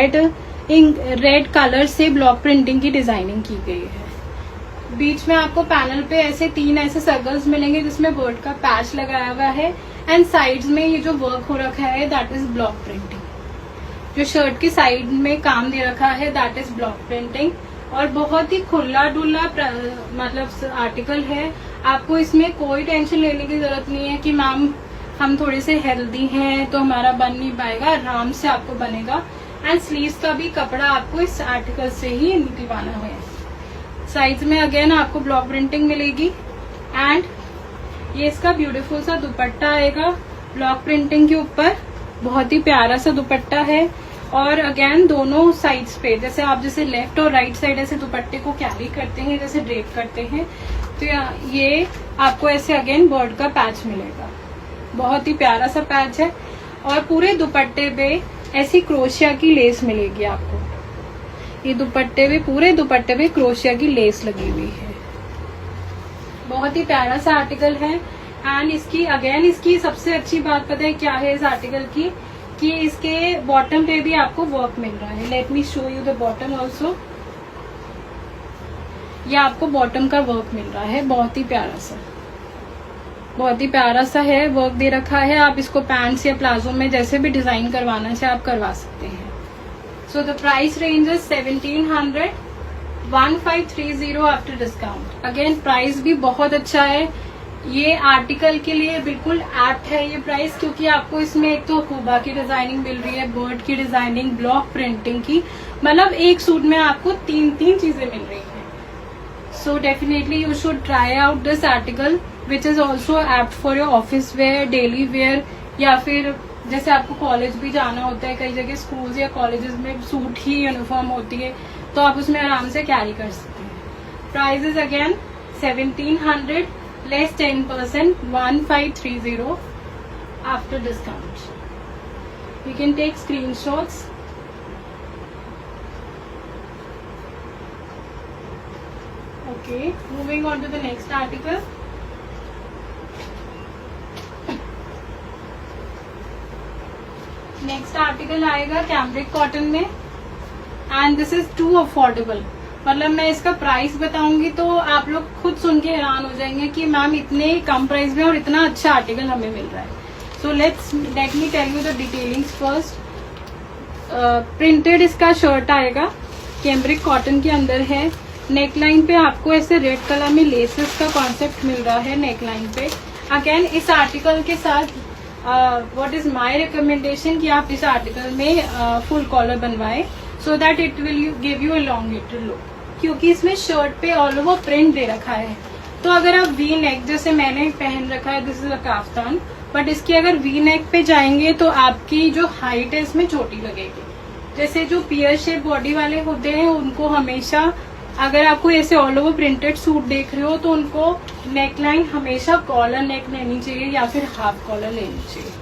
Red colour से block printing की designing की गई है। बीच में आपको पैनल पे ऐसे 3 ऐसे सर्कल्स मिलेंगे जिसमें बर्ड का पैच लगाया हुआ है एंड साइड्स में ये जो वर्क हो रखा है दैट इज ब्लॉक प्रिंटिंग। जो शर्ट की साइड में काम दे रखा है दैट इज ब्लॉक प्रिंटिंग और बहुत ही खुला डुला मतलब आर्टिकल है। आपको इसमें कोई टेंशन लेने की जरूरत नहीं है कि मैम हम थोड़े से हेल्दी हैं तो हमारा बन नहीं पाएगा, आराम से आपको बनेगा। एंड स्लीव्स का भी कपड़ा आपको इस आर्टिकल से ही निकलवाना है। साइड्स में अगेन आपको ब्लॉक प्रिंटिंग मिलेगी एंड ये इसका ब्यूटीफुल सा दुपट्टा आएगा ब्लॉक प्रिंटिंग के ऊपर। बहुत ही प्यारा सा दुपट्टा है और अगेन दोनों साइड्स पे जैसे लेफ्ट और राइट साइड ऐसे दुपट्टे को कैरी करते हैं, जैसे ड्रेप करते हैं, तो ये आपको ऐसे अगेन बर्ड का पैच मिलेगा। बहुत ही प्यारा सा पैच है और पूरे दुपट्टे पे ऐसी क्रोशिया की लेस मिलेगी आपको। ये दुपट्टे पे पूरे दुपट्टे पे क्रोशिया की लेस लगी हुई है। बहुत ही प्यारा सा आर्टिकल है एंड इसकी सबसे अच्छी बात पता है क्या है इस आर्टिकल की, कि इसके बॉटम पे भी आपको वर्क मिल रहा है। Let me show you the bottom also. ये आपको बॉटम का वर्क मिल रहा है, बहुत ही प्यारा सा है वर्क दे रखा है। आप इसको पैंट्स या प्लाजो में जैसे भी डिजाइन करवाना चाहे आप करवा सकते हैं। So the price range is 1700, 1530 after discount. Again price भी बहुत अच्छा है। ये आर्टिकल के लिए बिल्कुल एप्ट है ये प्राइस, क्योंकि आपको इसमें एक तो हुबा की डिजाइनिंग मिल रही है, बर्ड की डिजाइनिंग, ब्लॉक प्रिंटिंग की, मतलब एक सूट में आपको 3 चीजें मिल रही हैं। So definitely you should try out this article which is also apt for your office where, daily wear, या फिर जैसे आपको कॉलेज भी जाना होता है, कई जगह स्कूल्स या कॉलेजेस में सूट ही यूनिफॉर्म होती है, तो आप उसमें आराम से कैरी कर सकते हैं। Price is again 1700 less 10%, 1530 after discount. You can take screenshots. Okay, moving on to the next article. Next article आएगा कैम्ब्रिक कॉटन में and this is too affordable. मतलब मैं इसका प्राइस बताऊंगी तो आप लोग खुद सुन के हैरान हो जाएंगे कि मैम इतने कम प्राइस में और इतना अच्छा आर्टिकल हमें मिल रहा है। So let me tell you the detailings first. Printed इसका शर्ट आएगा, कैम्ब्रिक कॉटन के अंदर है। नेकलाइन पे आपको ऐसे रेड कलर में लेसेस का कॉन्सेप्ट मिल रहा है नेकलाइन पे। अगेन इस आर्टिकल के साथ व्हाट इज माय रिकमेंडेशन कि आप इस आर्टिकल में फुल कॉलर बनवाएं so that it will give you elongated look, क्योंकि इसमें शर्ट पे ऑल ओवर प्रिंट दे रखा है। तो अगर आप वी नेक जैसे मैंने पहन रखा है, this is a kaftan, but इसकी अगर वी नेक पे जाएंगे तो आपकी जो हाइट है इसमें छोटी लगेगी। जैसे जो पियर शेप बॉडी वाले होते हैं उनको हमेशा, अगर आपको ऐसे ऑल ओवर प्रिंटेड सूट देख रहे हो तो उनको नेकलाइन हमेशा कॉलर नेक लेनी चाहिए या फिर हाफ कॉलर लेनी चाहिए।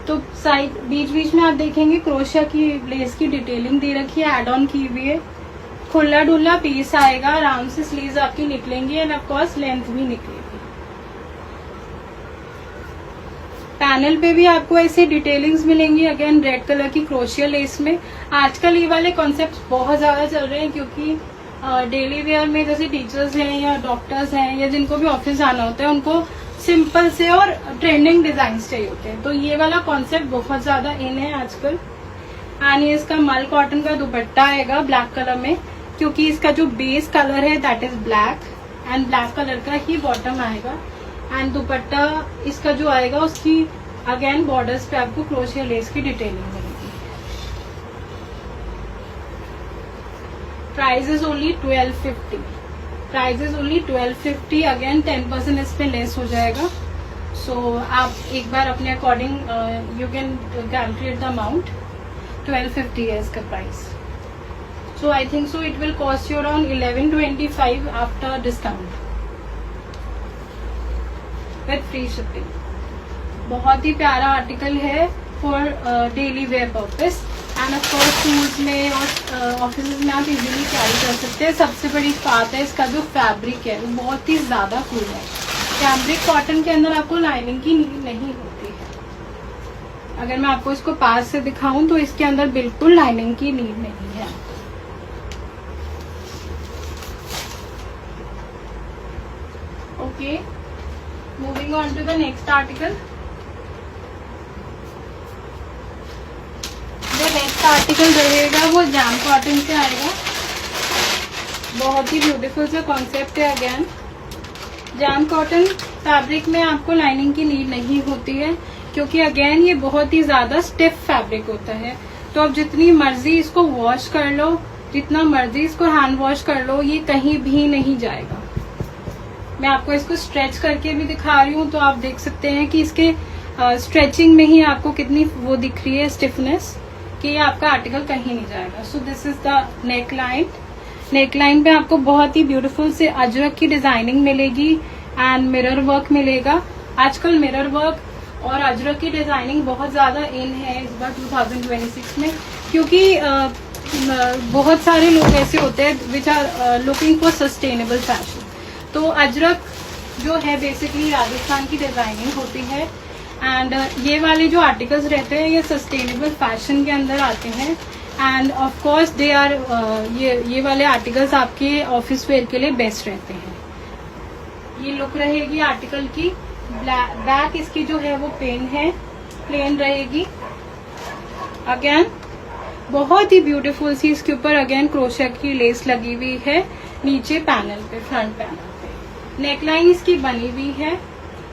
तो साइड बीच बीच में आप देखेंगे क्रोशिया की लेस की डिटेलिंग दे रखी है, एड ऑन की हुई है। खुला डुला पीस आएगा, आराम से स्लीव्स आपकी निकलेंगी एंड ऑफ कोर्स लेंथ भी निकलेगी। पैनल पे भी आपको ऐसी डिटेलिंग्स मिलेंगी, अगेन रेड कलर की क्रोशिया लेस में। आजकल ये वाले कॉन्सेप्ट्स बहुत ज्यादा चल रहे हैं, क्योंकि डेली वेयर में जैसे टीचर्स हैं या डॉक्टर्स हैं या जिनको भी ऑफिस जाना होता है उनको सिंपल से और ट्रेंडिंग डिजाइन चाहिए होते हैं। तो ये वाला कॉन्सेप्ट बहुत ज्यादा इन है आजकल। एंड ये इसका मल कॉटन का दुपट्टा आएगा ब्लैक कलर में, क्योंकि इसका जो बेस कलर है that is black and black colour का ही बॉटम आएगा। एंड दुपट्टा इसका जो आएगा उसकी अगेन बॉर्डर्स पे आपको क्रोशिया लेस की डिटेलिंग मिलेगी। Price is only 1250। Price is only 1250। Again 10% इस पे लेस हो जाएगा। सो आप एक बार अपने according you can calculate the amount. 1250 है इसका price. So I think so it will cost you around 1125 after discount with free shipping. बहुत ही प्यारा आर्टिकल है for daily wear purpose and of course schools में और ऑफिस में आप easily carry कर सकते हैं। सबसे बड़ी बात है इसका जो फैब्रिक है वो बहुत ही ज्यादा कूल है। कैम्ब्रिक कॉटन के अंदर आपको लाइनिंग की नीड नहीं होती है। अगर मैं आपको इसको पास से दिखाऊं तो इसके अंदर बिल्कुल लाइनिंग की नीड नहीं है। Okay, moving on to the next article. जो नेक्स्ट आर्टिकल रहेगा वो जाम कॉटन से आएगा। बहुत ही ब्यूटीफुल सा कॉन्सेप्ट है। अगेन जाम कॉटन फैब्रिक में आपको लाइनिंग की नीड नहीं होती है, क्योंकि अगेन ये बहुत ही ज्यादा स्टिफ फैब्रिक होता है। तो आप जितनी मर्जी इसको वॉश कर लो, जितना मर्जी इसको हैंड वॉश कर लो, ये कहीं भी नहीं जाएगा। मैं आपको इसको स्ट्रेच करके भी दिखा रही हूँ, तो आप देख सकते हैं कि इसके स्ट्रेचिंग में ही आपको कितनी वो दिख रही है स्टिफनेस, कि ये आपका आर्टिकल कहीं नहीं जाएगा। So this is the neck line. Neck line पे आपको बहुत ही ब्यूटीफुल से अजरक की डिजाइनिंग मिलेगी एंड मिरर वर्क मिलेगा। आजकल मिरर वर्क और अजरक की डिजाइनिंग बहुत ज्यादा इन है इस बार 2026 में, क्योंकि बहुत सारे लोग ऐसे होते हैं which are looking for sustainable fashion. तो अजरक जो है बेसिकली राजस्थान की डिजाइनिंग होती है एंड ये वाले जो आर्टिकल्स रहते हैं ये सस्टेनेबल फैशन के अंदर आते हैं and of course they are ये वाले आर्टिकल्स आपके ऑफिस वेयर के लिए बेस्ट रहते हैं। ये लुक रहेगी आर्टिकल की। बैक इसकी जो है वो प्लेन रहेगी। अगेन बहुत ही ब्यूटीफुल सी इसके ऊपर अगेन क्रोशेट की लेस लगी हुई है नीचे पैनल पे, फ्रंट पैनल पे। नेकलाइन इसकी बनी हुई है,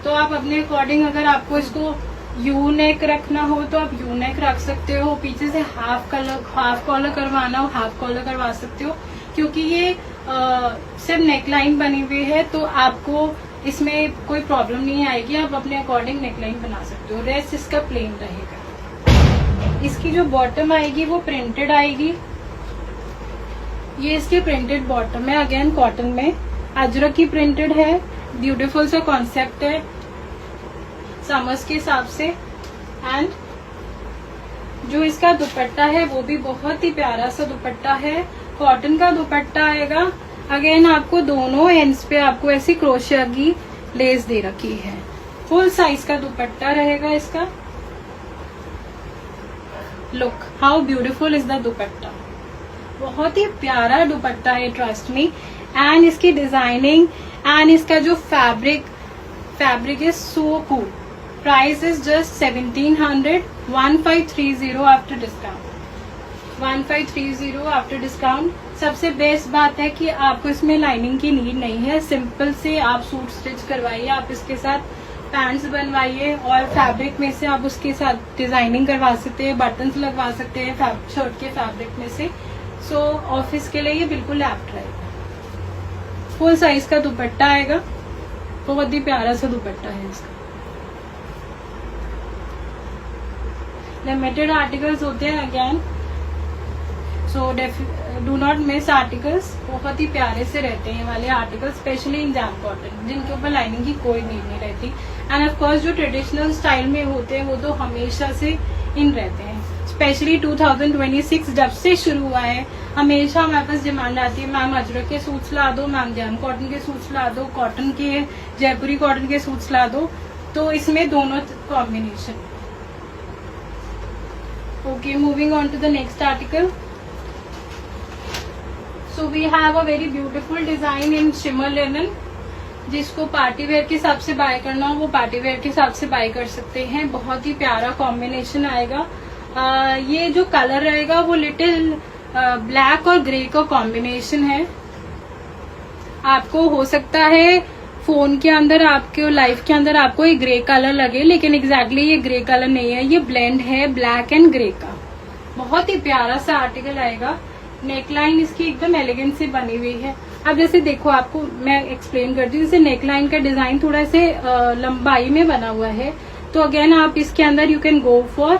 तो आप अपने अकॉर्डिंग अगर आपको इसको यू नेक रखना हो तो आप यू नेक रख सकते हो। पीछे से हाफ कॉलर करवाना हो हाफ कॉलर करवा सकते हो, क्योंकि ये सिर्फ नेकलाइन बनी हुई है तो आपको इसमें कोई प्रॉब्लम नहीं आएगी। आप अपने अकॉर्डिंग नेकलाइन बना सकते हो। रेस्ट इसका प्लेन रहेगा। इसकी जो बॉटम आएगी वो प्रिंटेड आएगी। ये इसकी प्रिंटेड बॉटम है। अगेन कॉटन में अजरक की प्रिंटेड है। ब्यूटीफुल सा कॉन्सेप्ट है समर्स के हिसाब से। एंड जो इसका दुपट्टा है वो भी बहुत ही प्यारा सा दुपट्टा है। कॉटन का दुपट्टा आएगा। अगेन आपको दोनों एंड्स पे आपको ऐसी क्रोशिया की लेस दे रखी है। फुल साइज का दुपट्टा रहेगा इसका। Look how beautiful is the दुपट्टा। बहुत ही प्यारा दुपट्टा है, ट्रस्ट मी। एंड इसकी डिजाइनिंग एंड इसका जो fabric is so cool. Price is just 1700, 1530 after discount, 1530 after discount. सबसे बेस्ट बात है कि आपको इसमें लाइनिंग की नीड नहीं है। सिंपल से आप सूट स्टिच करवाइए, आप इसके साथ पैंट्स बनवाइए और फैब्रिक में से आप उसके साथ डिजाइनिंग करवा सकते हैं, बटन्स लगवा सकते हैं शर्ट के फैब्रिक में से। सो ऑफिस के लिए ये बिल्कुल एप्ट रहेगा। फुल साइज का दुपट्टा आएगा। बहुत ही प्यारा सा दुपट्टा है इसका। लिमिटेड आर्टिकल्स होते हैं again, so do not miss articles. बहुत ही प्यारे से रहते हैं ये वाले articles, specially in jam cotton, जिनके ऊपर लाइनिंग की कोई नीड नहीं रहती। एंड ऑफ कोर्स जो ट्रेडिशनल स्टाइल में होते हैं वो तो हमेशा से इन रहते हैं। स्पेशली 2026 जब से शुरू हुआ है हमेशा हमारे पास डिमांड आती है, मैम अजरक के सूट्स ला दो, मैम जाम कॉटन के सूट्स ला दो, कॉटन के जयपुरी कॉटन के सूट्स ला दो। तो इसमें दोनों combination. Okay, moving on to the next article. So we have a very beautiful design in shimmer linen. जिसको पार्टी वेयर के हिसाब से बाय करना हो वो पार्टी वेयर के हिसाब से बाय कर सकते हैं। बहुत ही प्यारा कॉम्बिनेशन आएगा। ये जो कलर रहेगा वो लिटिल ब्लैक और ग्रे का कॉम्बिनेशन है। आपको हो सकता है फोन के अंदर आपके लाइफ के अंदर आपको ये ग्रे कलर लगे, लेकिन एग्जैक्टली ये ग्रे कलर नहीं है, ये ब्लेंड है ब्लैक एंड ग्रे का। बहुत ही प्यारा सा आर्टिकल आएगा। नेकलाइन इसकी एकदम एलिगेंट से बनी हुई है। अब जैसे देखो, आपको मैं एक्सप्लेन करती हूँ। जैसे नेकलाइन का डिजाइन थोड़ा से लंबाई में बना हुआ है, तो अगेन आप इसके अंदर you can go for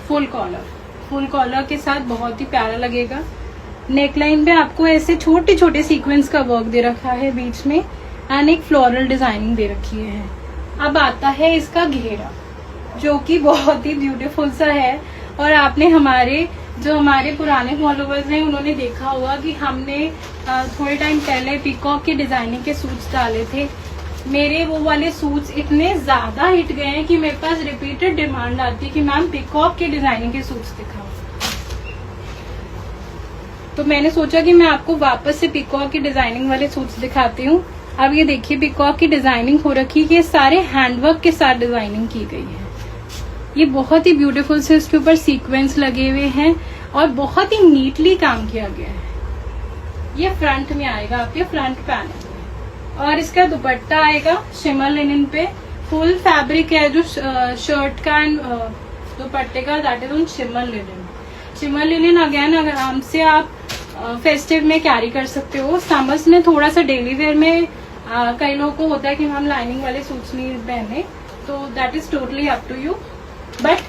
full collar. Full collar के साथ बहुत ही प्यारा लगेगा। नेकलाइन पे आपको ऐसे छोटे छोटे सीक्वेंस का वर्क दे रखा है बीच में एंड एक फ्लोरल डिजाइनिंग दे रखी है। अब आता है इसका घेरा, जो कि बहुत ही ब्यूटीफुल सा है। और आपने हमारे पुराने फॉलोवर्स हैं उन्होंने देखा होगा कि हमने थोड़े टाइम पहले पीकॉक की डिजाइनिंग के सूट्स डाले थे। मेरे वो वाले सूट्स इतने ज्यादा हिट गए हैं कि मेरे पास रिपीटेड डिमांड आती है कि मैम पिकॉक के डिजाइनिंग के सूट्स दिखाओ। तो मैंने सोचा कि मैं आपको वापस से पिकॉक की डिजाइनिंग वाले सूट्स दिखाती हूँ। अब ये देखिए पिकॉक की डिजाइनिंग हो रखी है, ये सारे हैंडवर्क के साथ डिजाइनिंग की गई है। ये बहुत ही ब्यूटीफुल से इसके ऊपर सीक्वेंस लगे हुए हैं और बहुत ही नीटली काम किया गया है। ये फ्रंट में आएगा, आपके फ्रंट पैनल में। और इसका दुपट्टा आएगा शिमर लिनन पे, फुल फैब्रिक है जो शर्ट का एंड दुपट्टे का, that is on shimmer linen. Shimmer linen again आराम से आप फेस्टिव में कैरी कर सकते हो। समर्स में थोड़ा सा डेली वेयर में कई लोगों को होता है कि हम लाइनिंग वाले सूट्स नहीं पहने, तो that is totally up to you. But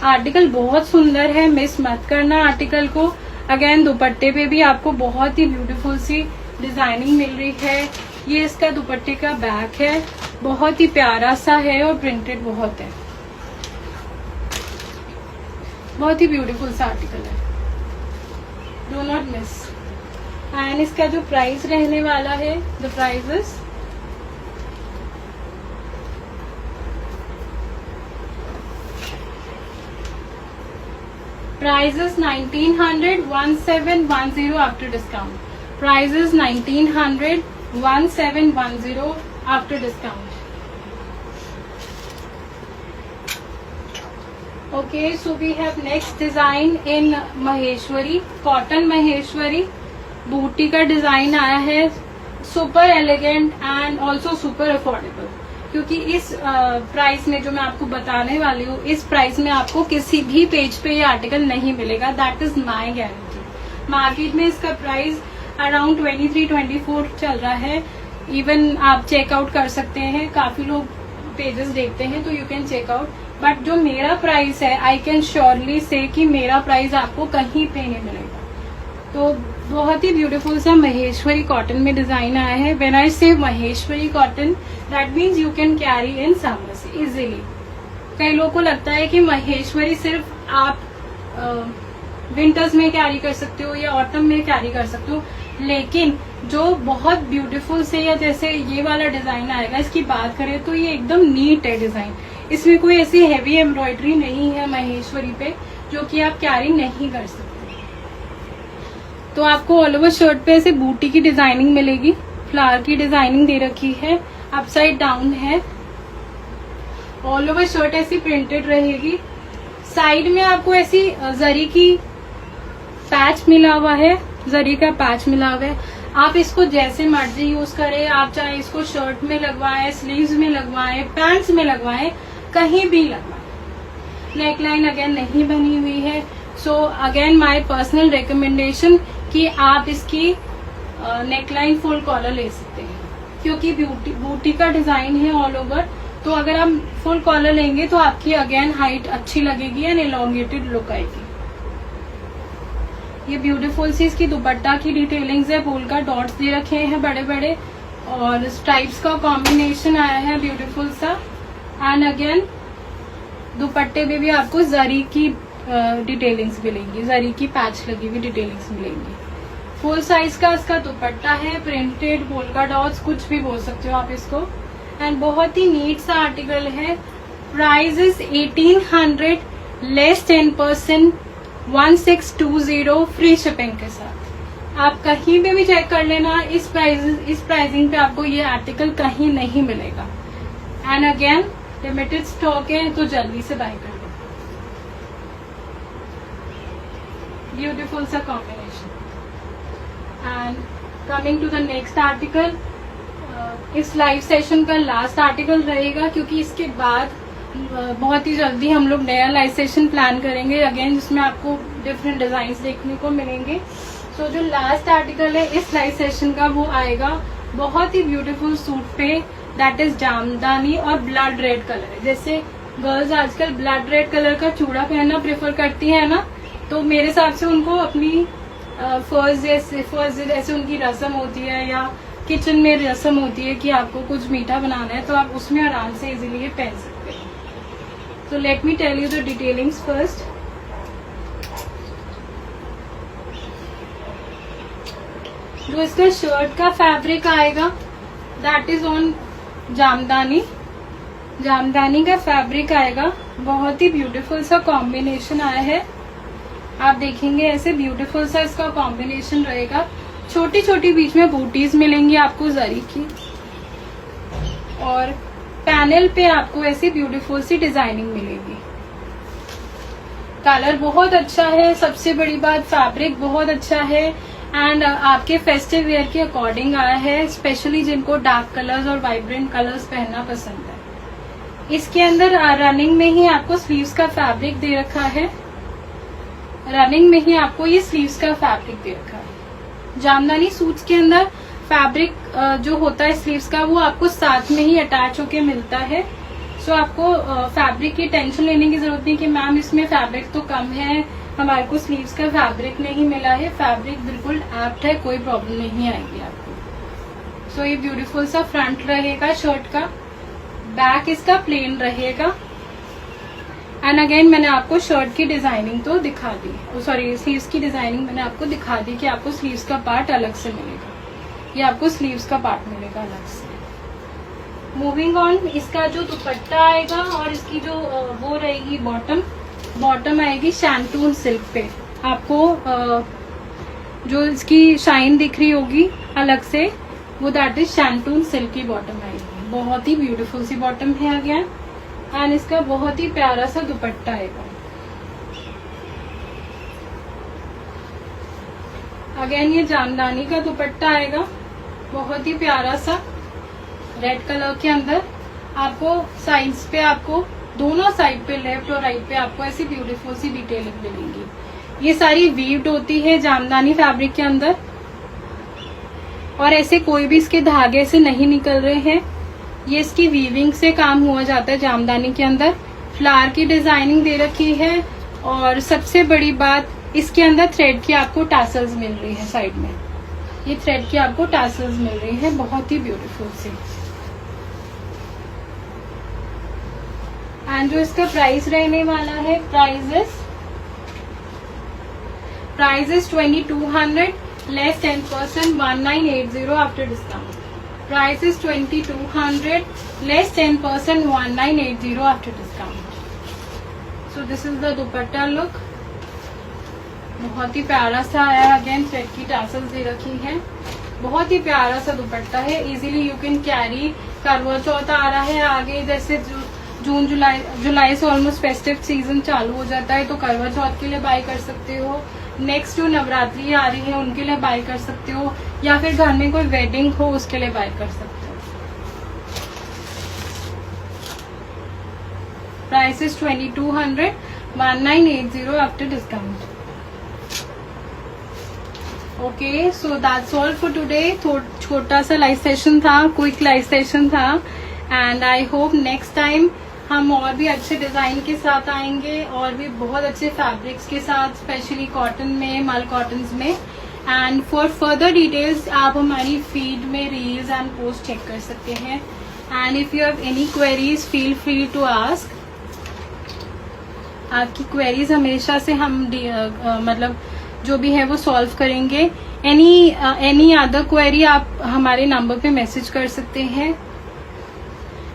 article बहुत सुंदर है, मिस मत करना आर्टिकल को। अगेन दुपट्टे पे भी आपको बहुत ही ब्यूटीफुल सी डिजाइनिंग मिल रही है। ये इसका दुपट्टे का बैक है, बहुत ही प्यारा सा है और प्रिंटेड बहुत है, बहुत ही ब्यूटीफुल सा आर्टिकल है, डू नॉट मिस। एंड इसका जो प्राइस रहने वाला है, the price is Price is 1900, 1710 after discount. Price is 1900, 1710 after discount. Okay, so we have next design in Maheshwari, cotton Maheshwari. बूटी का डिजाइन आया है, super elegant and also super affordable. क्योंकि इस प्राइस में जो मैं आपको बताने वाली हूँ, इस प्राइस में आपको किसी भी पेज पे ये आर्टिकल नहीं मिलेगा, that is my guarantee. Market में इसका प्राइस अराउंड 23-24 चल रहा है। इवन आप चेकआउट कर सकते हैं, काफी लोग पेजेस देखते हैं तो यू कैन चेकआउट। बट जो मेरा प्राइस है, आई कैन श्योरली से कि मेरा प्राइस आपको कहीं पे नहीं मिलेगा। तो बहुत ही ब्यूटीफुल सा महेश्वरी कॉटन में डिजाइन आया है। व्हेन आई से Maheshwari cotton, that means you can carry in summers easily. कई लोगों को लगता है कि महेश्वरी सिर्फ आप विंटर्स में कैरी कर सकते हो या ऑटम में कैरी कर सकते हो, लेकिन जो बहुत ब्यूटीफुल से या जैसे ये वाला डिजाइन आएगा, इसकी बात करें तो ये एकदम नीट है डिजाइन। इसमें कोई ऐसी हैवी एम्ब्रॉयडरी नहीं है महेश्वरी पे जो कि आप कैरी नहीं कर सकते। तो आपको ऑल ओवर शर्ट पे ऐसे बूटी की डिजाइनिंग मिलेगी, फ्लावर की डिजाइनिंग दे रखी है, अपसाइड डाउन है। ऑल ओवर शर्ट ऐसी प्रिंटेड रहेगी। साइड में आपको ऐसी जरी की पैच मिला हुआ है, जरी का पैच मिला हुआ है। आप इसको जैसे मर्जी यूज करें, आप चाहे इसको शर्ट में लगवाएं, स्लीव्स में लगवाएं, पैंट्स में लगवाएं, कहीं भी लगवाएं। नेकलाइन अगेन नहीं बनी हुई है। So again my personal recommendation कि आप इसकी नेकलाइन फुल कॉलर ले सकते हैं, क्योंकि बूटी का डिजाइन है ऑल ओवर। तो अगर आप फुल कॉलर लेंगे तो आपकी अगेन हाइट अच्छी लगेगी एंड एलोंगेटेड लुक आएगी। ये ब्यूटीफुल सी इसकी दुपट्टा की डिटेलिंग्स है, फूल का डॉट्स दे रखे हैं बड़े बड़े और स्ट्राइप्स का कॉम्बिनेशन आया है ब्यूटीफुल सा। एंड अगेन दुपट्टे में भी आपको जरी की डिटेलिंग्स मिलेंगी, जरी की पैच लगी हुई डिटेलिंग्स मिलेंगी। फुल साइज का इसका दुपट्टा है, प्रिंटेड पोल्का डॉट्स कुछ भी बोल सकते हो आप इसको। एंड बहुत ही नीट सा आर्टिकल है। Price is 1800 less 10%, 1620 free shipping के साथ। आप कहीं पे भी चेक कर लेना, इस प्राइसिंग पे आपको ये आर्टिकल कहीं नहीं मिलेगा। एंड अगेन लिमिटेड स्टॉक है तो जल्दी से बाय कर लो। ब्यूटीफुल सा combination. And coming to the next article, इस लाइव सेशन का लास्ट आर्टिकल रहेगा, क्योंकि इसके बाद बहुत ही जल्दी हम लोग नया लाइव सेशन प्लान करेंगे अगेन, जिसमें आपको डिफरेंट डिजाइन्स देखने को मिलेंगे। सो जो लास्ट आर्टिकल है इस लाइव सेशन का वो आएगा बहुत ही ब्यूटीफुल सूट पे, दैट इज जामदानी और ब्लड रेड कलर है। जैसे गर्ल्स आजकल ब्लड रेड कलर का चूड़ा पहनना प्रेफर करती है ना, तो मेरे हिसाब से उनको अपनी फर्स्ट जैसे उनकी रस्म होती है या किचन में रस्म होती है कि आपको कुछ मीठा बनाना है, तो आप उसमें आराम से इजीली ये पहन सकते हैं। So let me tell you the detailings first. जो इसका शर्ट का फैब्रिक आएगा दैट इज ऑन जामदानी का फैब्रिक आएगा, बहुत ही ब्यूटीफुल सा कॉम्बिनेशन आया है। आप देखेंगे ऐसे ब्यूटीफुल सा इसका कॉम्बिनेशन रहेगा। छोटी छोटी बीच में बूटीज मिलेंगी आपको जरी की, और पैनल पे आपको ऐसी ब्यूटीफुल सी डिजाइनिंग मिलेगी। कलर बहुत अच्छा है, सबसे बड़ी बात फैब्रिक बहुत अच्छा है, एंड आपके फेस्टिव वेयर के अकॉर्डिंग आया है, स्पेशली जिनको डार्क कलर्स और वाइब्रेंट कलर्स पहनना पसंद है। इसके अंदर रनिंग में ही आपको स्लीव्स का फैब्रिक दे रखा है, रनिंग में ही आपको ये स्लीव्स का फैब्रिक दे रखा है। जामदानी सूट्स के अंदर फैब्रिक जो होता है स्लीव्स का, वो आपको साथ में ही अटैच होके मिलता है। सो आपको फैब्रिक की टेंशन लेने की जरूरत नहीं कि मैम इसमें फैब्रिक तो कम है, हमारे को स्लीव्स का फैब्रिक नहीं मिला है। फैब्रिक बिल्कुल एप्ट है, कोई प्रॉब्लम नहीं आएगी आपको। सो ये ब्यूटीफुल सा फ्रंट रहेगा शर्ट का, बैक इसका प्लेन रहेगा। एंड अगेन मैंने आपको शर्ट की डिजाइनिंग तो दिखा दी, सॉरी स्लीव्स की डिजाइनिंग मैंने आपको दिखा दी कि आपको स्लीव्स का पार्ट अलग से मिलेगा, ये आपको स्लीव्स का पार्ट मिलेगा अलग से। मूविंग ऑन, इसका जो दुपट्टा आएगा और इसकी जो वो रहेगी बॉटम आएगी शैंटून सिल्क पे। आपको जो इसकी शाइन दिख रही होगी अलग से, वो दैट इज शैंटून सिल्क की बॉटम आएगी। बहुत ही ब्यूटीफुल सी बॉटम है अगेन, एंड इसका बहुत ही प्यारा सा दुपट्टा आएगा। अगेन ये जामदानी का दुपट्टा आएगा, बहुत ही प्यारा सा रेड कलर के अंदर। आपको साइड्स पे, आपको दोनों साइड पे, लेफ्ट और राइट पे आपको ऐसी ब्यूटीफुल सी डिटेलिंग मिलेंगी। ये सारी वीव्ड होती है जामदानी फैब्रिक के अंदर, और ऐसे कोई भी इसके धागे से नहीं निकल रहे हैं, ये इसकी वीविंग से काम हुआ जाता है जामदानी के अंदर। फ्लावर की डिजाइनिंग दे रखी है, और सबसे बड़ी बात इसके अंदर थ्रेड की आपको टासल्स मिल रही है साइड में, ये थ्रेड की आपको टासल्स मिल रही है, बहुत ही ब्यूटीफुल सी। एंड जो इसका प्राइस रहने वाला है, price is 2200 less 10%, 1980 after discount. Price is 2200 less 10%, 1980 after discount. So this is the dupatta look, बहुत ही प्यारा सा आया। अगेन थ्रेड की टासल्स दे रखी है, बहुत ही प्यारा सा दुपट्टा है। Easily you can carry. करवा चौथ आ रहा है आगे, जैसे जून जुलाई से ऑलमोस्ट फेस्टिव सीजन चालू हो जाता है, तो करवा चौथ के लिए बाय कर सकते हो। नेक्स्ट जो नवरात्रि आ रही है उनके लिए बाय कर सकते हो, या फिर घर में कोई वेडिंग हो उसके लिए बाय कर सकते हो। Price is 2200, 1980 after discount. Okay, so that's all for today. छोटा सा लाइव सेशन था, क्विक लाइव सेशन था, and I hope next time हम और भी अच्छे डिजाइन के साथ आएंगे, और भी बहुत अच्छे फैब्रिक्स के साथ, स्पेशली कॉटन में, मल कॉटन्स में। एंड फॉर फर्दर डिटेल्स आप हमारी फीड में रील्स एंड पोस्ट चेक कर सकते हैं। And if you have any queries feel free to ask. आपकी क्वेरीज हमेशा से हम मतलब जो भी है वो सॉल्व करेंगे। एनी अदर क्वेरी आप हमारे नंबर पे मैसेज कर सकते हैं।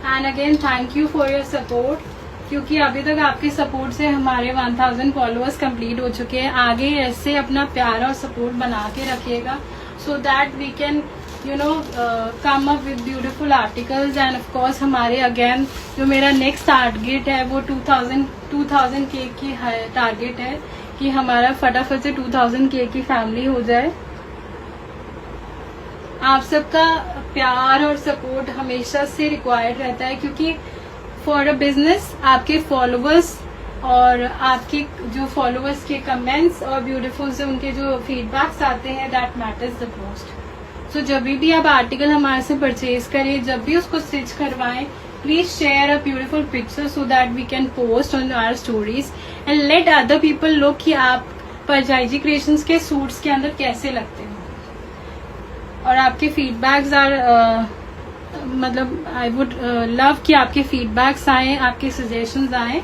And again thank you for your support, क्योंकि अभी तक आपके सपोर्ट से हमारे 1000 फॉलोअर्स कंप्लीट हो चुके हैं। आगे ऐसे अपना प्यार और सपोर्ट बना के रखिएगा, so that we can come up with beautiful articles. And of course हमारे अगेन जो मेरा नेक्स्ट टारगेट है वो 2000 के की टारगेट है, कि हमारा फटाफट से 2000 के की फैमिली हो जाए। आप सबका प्यार और सपोर्ट हमेशा से रिक्वायर्ड रहता है, क्योंकि फॉर अ बिजनेस आपके फॉलोअर्स और आपके जो फॉलोअर्स के कमेंट्स और ब्यूटीफुल से उनके जो फीडबैक्स आते हैं, दैट मैटर्स द मोस्ट। सो जब भी आप आर्टिकल हमारे से परचेज करें, जब भी उसको स्टिच करवाएं, please share a beautiful picture so that we can post on our stories and let other people know कि आप परजाइजी क्रिएशंस के सूट्स के अंदर कैसे लगते हैं। और आपके फीडबैक्स आर मतलब आई वुड लव कि आपके फीडबैक्स आए, आपके सजेशंस आए।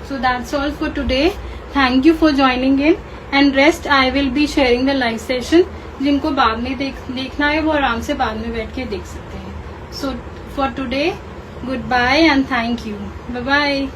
So that's all for today. Thank you for joining in, and rest I will be sharing the live session जिनको बाद में देखना है वो आराम से बाद में बैठ के देख सकते हैं. So for today, goodbye and thank you. Bye bye.